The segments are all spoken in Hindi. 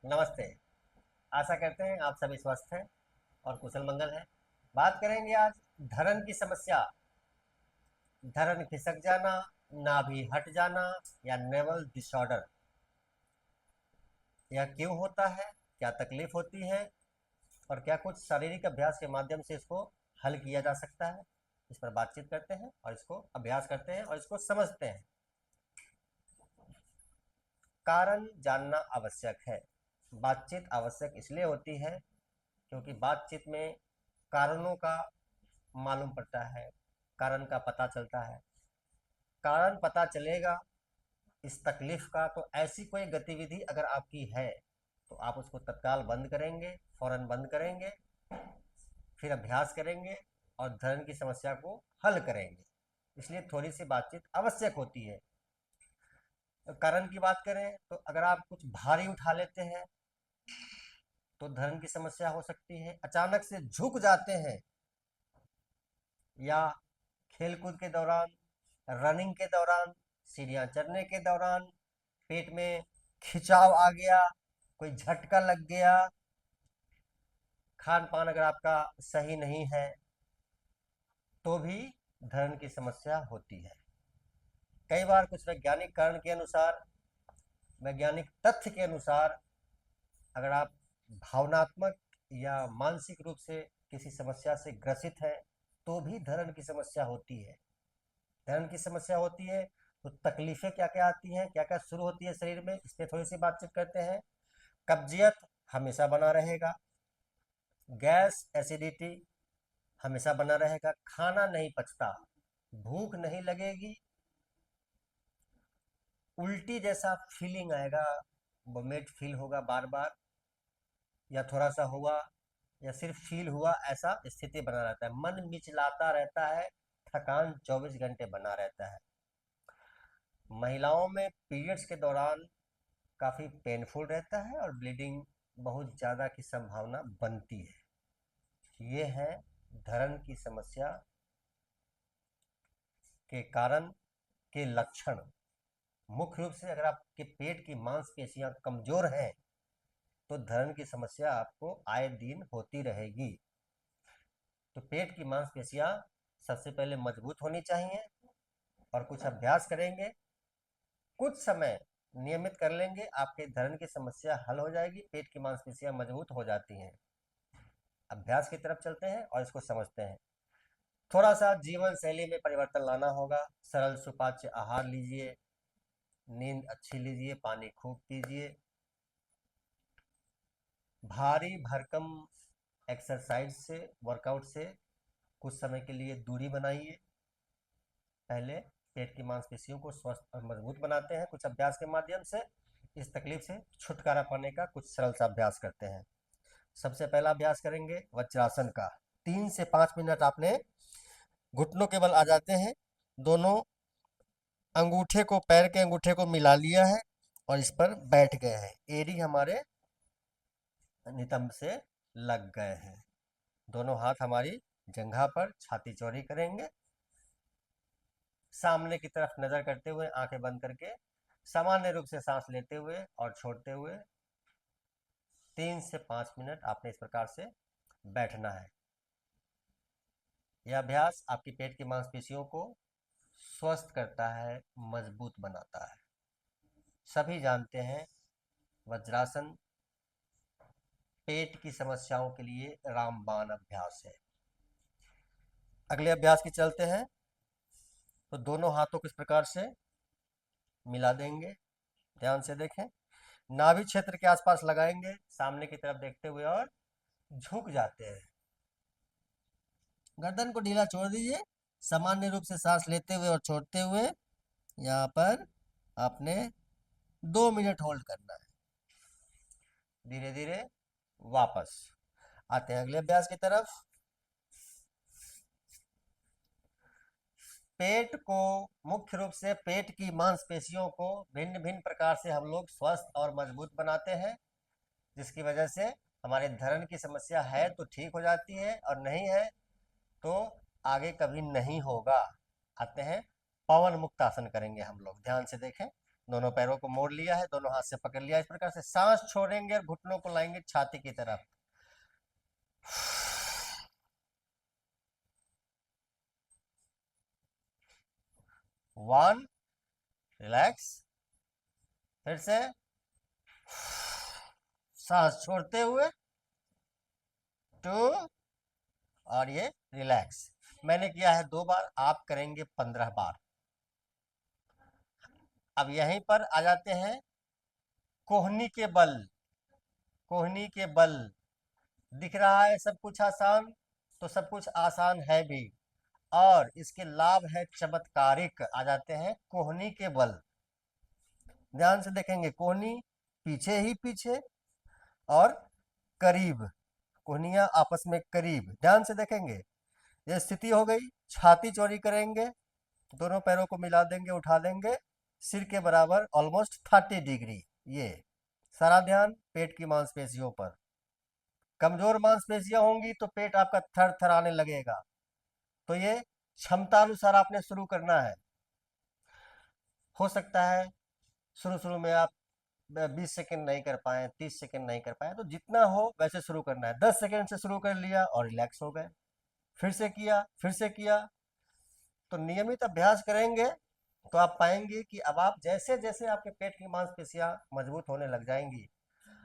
नमस्ते। आशा करते हैं आप सभी स्वस्थ हैं और कुशल मंगल हैं। बात करेंगे आज धरन की समस्या। धरन खिसक जाना, नाभि हट जाना या नेवल डिसऑर्डर। यह क्यों होता है, क्या तकलीफ होती है और क्या कुछ शारीरिक अभ्यास के माध्यम से इसको हल किया जा सकता है। इस पर बातचीत करते हैं और इसको अभ्यास करते हैं और इसको समझते हैं। कारण जानना आवश्यक है। बातचीत आवश्यक इसलिए होती है क्योंकि बातचीत में कारणों का मालूम पड़ता है, कारण का पता चलता है। कारण पता चलेगा इस तकलीफ का, तो ऐसी कोई गतिविधि अगर आपकी है तो आप उसको तत्काल बंद करेंगे, फौरन बंद करेंगे, फिर अभ्यास करेंगे और धर्म की समस्या को हल करेंगे। इसलिए थोड़ी सी बातचीत आवश्यक होती है। तो कारण की बात करें तो अगर आप कुछ भारी उठा लेते हैं तो धर्म की समस्या हो सकती है। अचानक से झुक जाते हैं या खेलकूद के दौरान, रनिंग के दौरान, सीढ़ियाँ चढ़ने के दौरान पेट में खिंचाव आ गया, कोई झटका लग गया, खान पान अगर आपका सही नहीं है तो भी धर्म की समस्या होती है। कई बार कुछ वैज्ञानिक कारण के अनुसार, वैज्ञानिक तथ्य के अनुसार, अगर आप भावनात्मक या मानसिक रूप से किसी समस्या से ग्रसित हैं तो भी धर्म की समस्या होती है। धर्म की समस्या होती है तो तकलीफें क्या क्या आती हैं, क्या क्या शुरू होती है शरीर में, इस पर थोड़ी सी बातचीत करते हैं। कब्जियत हमेशा बना रहेगा, गैस एसिडिटी हमेशा बना रहेगा, खाना नहीं पचता, भूख नहीं लगेगी, उल्टी जैसा फीलिंग आएगा, वोमिट फील होगा बार बार, या थोड़ा सा हुआ या सिर्फ फील हुआ, ऐसा स्थिति बना रहता है। मन मिचलाता रहता है, थकान 24 घंटे बना रहता है। महिलाओं में पीरियड्स के दौरान काफ़ी पेनफुल रहता है और ब्लीडिंग बहुत ज़्यादा की संभावना बनती है। ये है धरण की समस्या के कारण के लक्षण। मुख्य रूप से अगर आपके पेट की मांसपेशियां कमजोर हैं तो धरण की समस्या आपको आए दिन होती रहेगी। तो पेट की मांसपेशियां सबसे पहले मजबूत होनी चाहिए और कुछ अभ्यास करेंगे, कुछ समय नियमित कर लेंगे, आपके धरण की समस्या हल हो जाएगी, पेट की मांसपेशियां मजबूत हो जाती हैं। अभ्यास की तरफ चलते हैं और इसको समझते हैं। थोड़ा सा जीवन शैली में परिवर्तन लाना होगा। सरल सुपाच्य आहार लीजिए, नींद अच्छी लीजिए, पानी खूब पीजिए, भारी भरकम एक्सरसाइज से, वर्कआउट से कुछ समय के लिए दूरी बनाइए। पहले पेट की मांसपेशियों को स्वस्थ और मजबूत बनाते हैं कुछ अभ्यास के माध्यम से। इस तकलीफ से छुटकारा पाने का कुछ सरल सा अभ्यास करते हैं। सबसे पहला अभ्यास करेंगे वज्रासन का। 3 से 5 मिनट आपने घुटनों के बल आ जाते हैं, दोनों अंगूठे को, पैर के अंगूठे को मिला लिया है और इस पर बैठ गए हैं। एड़ी हमारे नितंब से लग गए हैं। दोनों हाथ हमारी जंघा पर, छाती चौड़ी करेंगे, सामने की तरफ नजर करते हुए, आंखें बंद करके सामान्य रूप से सांस लेते हुए और छोड़ते हुए 3 से 5 मिनट आपने इस प्रकार से बैठना है। यह अभ्यास आपकी पेट की मांसपेशियों को स्वस्थ करता है, मजबूत बनाता है। सभी जानते हैं वज्रासन पेट की समस्याओं के लिए रामबाण अभ्यास है। अगले अभ्यास की चलते हैं। तो दोनों हाथों को इस प्रकार से मिला देंगे, ध्यान से देखें, नाभि क्षेत्र के आसपास लगाएंगे, सामने की तरफ देखते हुए और झुक जाते हैं। गर्दन को ढीला छोड़ दीजिए, सामान्य रूप से सांस लेते हुए और छोड़ते हुए यहाँ पर आपने 2 मिनट होल्ड करना है। धीरे धीरे वापस आते हैं अगले अभ्यास की तरफ। पेट को, मुख्य रूप से पेट की मांसपेशियों को भिन्न भिन्न प्रकार से हम लोग स्वस्थ और मजबूत बनाते हैं, जिसकी वजह से हमारे धरण की समस्या है तो ठीक हो जाती है और नहीं है तो आगे कभी नहीं होगा। आते हैं, पवन मुक्त आसन करेंगे हम लोग, ध्यान से देखें। दोनों पैरों को मोड़ लिया है, दोनों हाथ से पकड़ लिया, इस प्रकार से सांस छोड़ेंगे और घुटनों को लाएंगे छाती की तरफ। 1, रिलैक्स। फिर से सांस छोड़ते हुए 2, और ये रिलैक्स। मैंने किया है 2 बार, आप करेंगे 15 बार। अब यहीं पर आ जाते हैं कोहनी के बल। कोहनी के बल दिख रहा है सब कुछ आसान, तो सब कुछ आसान है भी, और इसके लाभ है चमत्कारिक। आ जाते हैं कोहनी के बल। ध्यान से देखेंगे, कोहनी पीछे ही पीछे और करीब, कोहनियां आपस में करीब। ध्यान से देखेंगे, ये स्थिति हो गई। छाती चौड़ी करेंगे, दोनों पैरों को मिला देंगे, उठा देंगे सिर के बराबर, ऑलमोस्ट 30 डिग्री। ये सारा ध्यान पेट की मांसपेशियों पर। कमजोर मांसपेशियां होंगी तो पेट आपका थर थर आने लगेगा। तो ये क्षमता अनुसार आपने शुरू करना है। हो सकता है शुरू शुरू में आप 20 सेकंड नहीं कर पाए, 30 सेकंड नहीं कर पाए, तो जितना हो वैसे शुरू करना है। 10 सेकंड से शुरू कर लिया और रिलैक्स हो गए, फिर से किया, फिर से किया। तो नियमित अभ्यास करेंगे तो आप पाएंगे कि अब आप जैसे जैसे आपके पेट की मांसपेशियां मजबूत होने लग जाएंगी,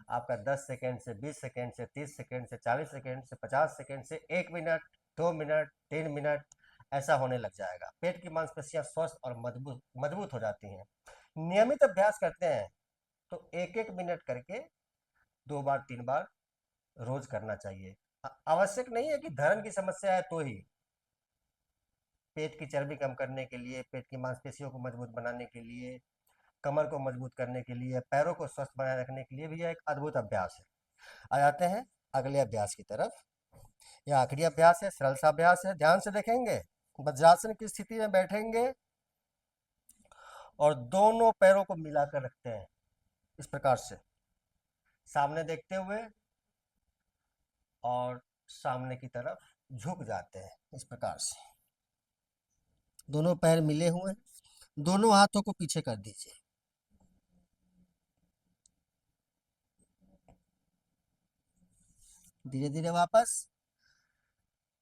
आपका 10 सेकंड से 20 सेकंड से 30 सेकंड से 40 सेकंड से 50 सेकंड से 1 मिनट, 2 मिनट, 3 मिनट ऐसा होने लग जाएगा। पेट की मांसपेशियां स्वस्थ और मजबूत मजबूत हो जाती हैं। नियमित अभ्यास करते हैं तो 1-1 मिनट करके 2 बार 3 बार रोज करना चाहिए। आवश्यक नहीं है कि धरण की समस्या है तो ही। पेट की चर्बी कम करने के लिए, पेट की मांसपेशियों को मजबूत बनाने के लिए, कमर को मजबूत करने के लिए, पैरों को स्वस्थ बनाए रखने के लिए भी यह एक अद्भुत अभ्यास है। आ जाते हैं अगले अभ्यास की तरफ। यह आखिरी अभ्यास है, सरल सा अभ्यास है। ध्यान से देखेंगे, वज्रासन की स्थिति में बैठेंगे और दोनों पैरों को मिलाकर रखते हैं इस प्रकार से, सामने देखते हुए, और सामने की तरफ झुक जाते हैं इस प्रकार से। दोनों पैर मिले हुए, दोनों हाथों को पीछे कर दीजिए। धीरे धीरे वापस।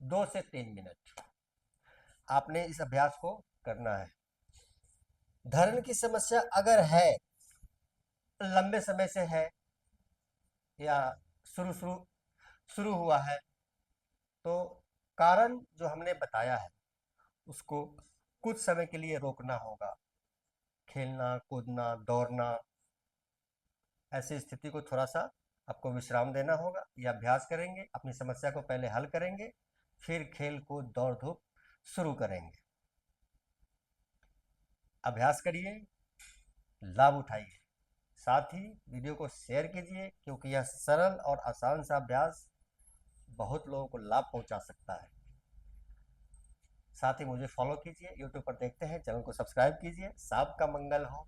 2 से 3 मिनट आपने इस अभ्यास को करना है। धरण की समस्या अगर है, लंबे समय से है, या शुरू शुरू शुरू हुआ है, तो कारण जो हमने बताया है उसको कुछ समय के लिए रोकना होगा। खेलना, कूदना, दौड़ना, ऐसी स्थिति को थोड़ा सा आपको विश्राम देना होगा। ये अभ्यास करेंगे, अपनी समस्या को पहले हल करेंगे, फिर खेल कूद दौड़ धूप शुरू करेंगे। अभ्यास करिए, लाभ उठाइए। साथ ही वीडियो को शेयर कीजिए, क्योंकि यह सरल और आसान सा अभ्यास बहुत लोगों को लाभ पहुंचा सकता है। साथ ही मुझे फॉलो कीजिए, यूट्यूब पर देखते हैं, चैनल को सब्सक्राइब कीजिए। सबका मंगल हो।